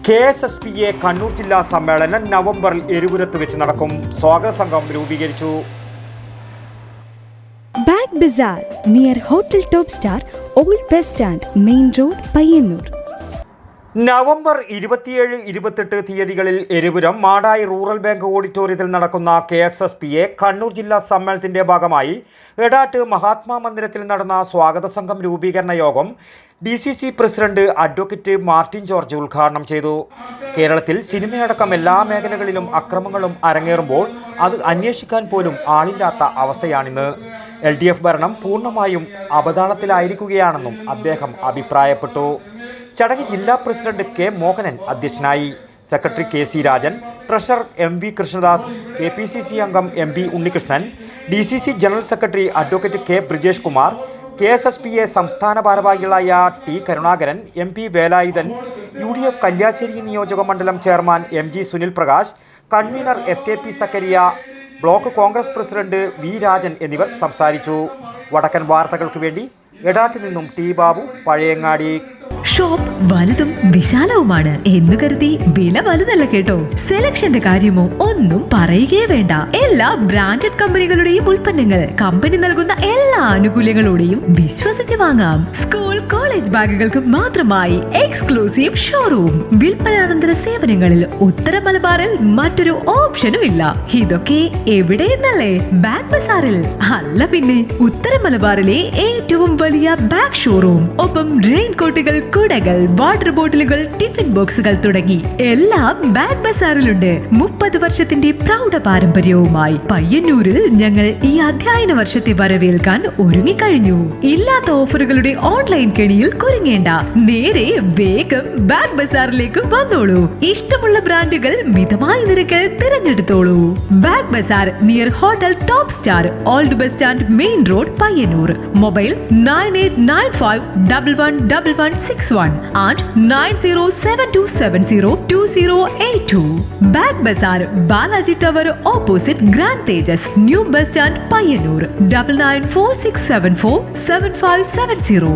KSSPA Kannur ജില്ലാ സമ്മേളനം നവംബറിൽ എരുപുരത്ത് വെച്ച് നടക്കും. സ്വാഗത സംഘം രൂപീകരിച്ചു. Bag bazaar near hotel top star, old bus stand, main road, Payyanur. November 27-28 തീയതികളിൽ എരുപുരം മാടായി റൂറൽ ബാങ്ക് ഓഡിറ്റോറിയത്തിൽ നടക്കുന്ന KSSPA കണ്ണൂർ ജില്ലാ സമ്മേളനത്തിന്റെ ഭാഗമായി എടാട്ട് മഹാത്മാ മന്ദിരത്തിൽ നടന്ന സ്വാഗത സംഘം രൂപീകരണ യോഗം DCC president advocate Martin George ഉദ്ഘാടനം ചെയ്തു. കേരളത്തിൽ സിനിമയടക്കം എല്ലാ മേഖലകളിലും അക്രമങ്ങളും അരങ്ങേറുമ്പോൾ അത് അന്വേഷിക്കാൻ പോലും ആളില്ലാത്ത അവസ്ഥയാണിന്ന്. LDF ഭരണം പൂർണ്ണമായും അപതാളത്തിലായിരിക്കുകയാണെന്നും അദ്ദേഹം അഭിപ്രായപ്പെട്ടു. ചടങ്ങിൽ ജില്ലാ പ്രസിഡന്റ് K. മോഹനൻ അധ്യക്ഷനായി. Secretary KC Rajan, treasurer MV Krishnadas, KPCC അംഗം MB Unnikrishnan, DCC general secretary advocate K. Brijesh Kumar, KSSPA സംസ്ഥാന ഭാരവാഹികളായ T. Karunakaran, MP Velayudhan, UDF Kalliasseri നിയോജക മണ്ഡലം chairman MG Sunil Prakash, convener SKP Sakkariya, block Congress president V. Rajan എന്നിവർ സംസാരിച്ചു. വടക്കൻ വാർത്തകൾക്ക് വേണ്ടി എടാട്ടിൽ നിന്നും T. ബാബു, പഴയങ്ങാടി. ഷോപ്പ് വലുതും വിശാലവുമാണ് എന്ന് കരുതി വില വലുതല്ല കേട്ടോ. സെലക്ഷന്റെ കാര്യമോ ഒന്നും പറയുകയേ വേണ്ട. എല്ലാ ബ്രാൻഡഡ് കമ്പനികളുടെയും ഉൽപ്പന്നങ്ങൾ കമ്പനി നൽകുന്ന എല്ലാ ആനുകൂല്യങ്ങളോടെയും വിശ്വസിച്ച് വാങ്ങാം. സ്കൂൾ കോളേജ് ബാഗുകൾക്ക് മാത്രമായി എക്സ്ക്ലൂസീവ് ഷോറൂം. വിൽപ്പനാനന്തര സേവനങ്ങളിൽ ഉത്തര മലബാറിൽ മറ്റൊരു ഓപ്ഷനും ഇല്ല. ഇതൊക്കെ എവിടെയെന്നല്ലേ? ബാഗ് ബസാറിൽ. അല്ല പിന്നെ, ഉത്തര മലബാറിലെ ഏറ്റവും വലിയ ബാഗ് ഷോറൂം. ഒപ്പം റെയിൻ കോട്ടുകൾ, കുടകൾ, വാട്ടർ ബോട്ടിലുകൾ, ടിഫിൻ ബോക്സുകൾ തുടങ്ങി എല്ലാം ബാഗ് ബസാറിലുണ്ട്. 30 വർഷത്തിന്റെ പ്രൗഢ പാരമ്പര്യവുമായി പയ്യന്നൂരിൽ ഞങ്ങൾ ഈ അധ്യയന വർഷത്തെ വരവേൽക്കാൻ ഒരുങ്ങിക്കഴിഞ്ഞു. ഇല്ലാത്ത ഓഫറുകളുടെ ഓൺലൈൻ കെണിയിൽ കുരുങ്ങേണ്ട. നേരെ വേഗം ബാഗ് ബസാറിലേക്ക് വന്നോളൂ. ഇഷ്ടമുള്ള ബ്രാൻഡുകൾ മിതമായ നിരക്കിൽ തിരഞ്ഞെടുത്തോളൂ. Bag bazaar near hotel top star, old bus stand, main road, Payyanur. Mobile 9895111161 and 9072702082. Bag Bazaar, Balaji Tower opposite Grand Tejas, New Bus Stand, Payyanur. 9946747570.